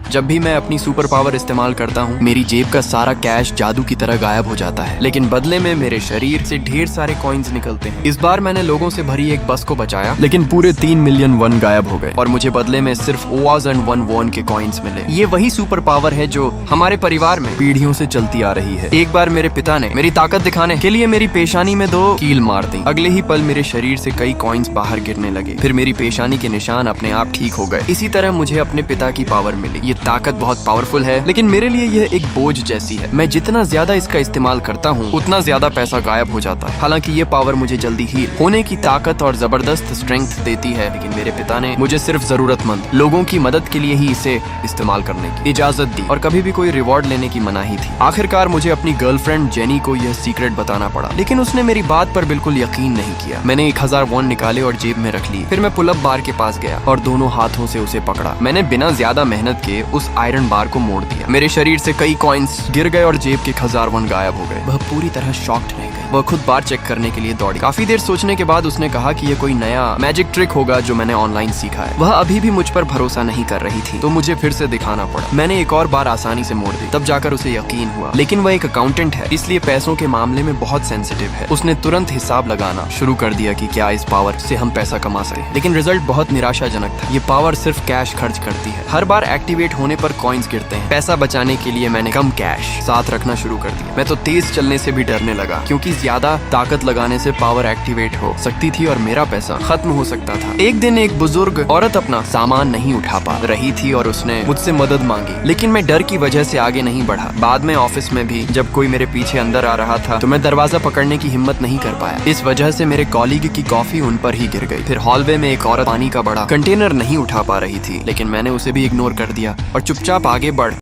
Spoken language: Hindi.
जब भी मैं अपनी सुपर पावर इस्तेमाल करता हूँ, मेरी जेब का सारा कैश जादू की तरह गायब हो जाता है, लेकिन बदले में मेरे शरीर से ढेर सारे कॉइन्स निकलते हैं। इस बार मैंने लोगों से भरी एक बस को बचाया, लेकिन पूरे 3 मिलियन वन गायब हो गए और मुझे बदले में सिर्फ ओआज एंड वन वॉन के कॉइन्स मिले। ये वही सुपर पावर है जो हमारे परिवार में पीढ़ियों से चलती आ रही है। एक बार मेरे पिता ने मेरी ताकत दिखाने के लिए मेरी पेशानी में 2 कील मार दी। अगले ही पल मेरे शरीर से कई कॉइन्स बाहर गिरने लगे, फिर मेरी पेशानी के निशान अपने आप ठीक हो गए। इसी तरह मुझे अपने पिता की पावर मिली। ये ताकत बहुत पावरफुल है, लेकिन मेरे लिए यह एक बोझ जैसी है। मैं जितना ज्यादा इसका इस्तेमाल करता हूँ, उतना ज्यादा पैसा गायब हो जाता है। हालांकि ये पावर मुझे जल्दी हील होने की ताकत और जबरदस्त स्ट्रेंथ देती है, लेकिन मेरे पिता ने मुझे सिर्फ जरूरतमंद लोगों की मदद के लिए ही इसे इस्तेमाल करने की इजाजत दी और कभी भी कोई रिवॉर्ड लेने की मनाही थी। आखिरकार मुझे अपनी गर्लफ्रेंड जेनी को यह सीक्रेट बताना पड़ा, लेकिन उसने मेरी बात पर बिल्कुल यकीन नहीं किया। मैंने 1000 वॉन निकाले और जेब में रख ली। फिर मैं पुल अप बार के पास गया और दोनों हाथों से उसे पकड़ा। मैंने बिना ज्यादा मेहनत के उस आयरन बार को मोड़ दिया। मेरे शरीर से कई कॉइन्स गिर गए और जेब के 1000 वन गायब हो गए। वह पूरी तरह शॉक्ड रह गई। वह खुद बार चेक करने के लिए दौड़ी। काफी देर सोचने के बाद उसने कहा कि यह कोई नया मैजिक ट्रिक होगा जो मैंने ऑनलाइन सीखा है। वह अभी भी मुझ पर भरोसा नहीं कर रही थी, तो मुझे फिर से दिखाना पड़ा। मैंने एक और बार आसानी से मोड़ दी, तब जाकर उसे यकीन हुआ। लेकिन वह एक अकाउंटेंट है, इसलिए पैसों के मामले में बहुत सेंसिटिव है। उसने तुरंत हिसाब लगाना शुरू कर दिया कि क्या इस पावर से हम पैसा कमा सकते हैं, लेकिन रिजल्ट बहुत निराशाजनक था। ये पावर सिर्फ कैश खर्च करती है। हर बार एक्टिवेट होने पर कॉइन्स गिरते हैं। पैसा बचाने के लिए मैंने कम कैश साथ रखना शुरू कर दिया। मैं तो तेज चलने से भी डरने लगा, क्योंकि ज्यादा ताकत लगाने से पावर एक्टिवेट हो सकती थी और मेरा पैसा खत्म हो सकता था। एक दिन एक बुजुर्ग औरत अपना सामान नहीं उठा पा रही थी और उसने मुझसे मदद मांगी, लेकिन मैं डर की वजह से आगे नहीं बढ़ा। बाद में ऑफिस में भी जब कोई मेरे पीछे अंदर आ रहा था, तो मैं दरवाजा पकड़ने की हिम्मत नहीं कर पाया। इस वजह से मेरे कॉलीग की कॉफी उन पर ही गिर गई। फिर हॉलवे में एक औरत पानी का बड़ा कंटेनर नहीं उठा पा रही थी, लेकिन मैंने उसे भी इग्नोर कर दिया और चुपचाप आगे बढ़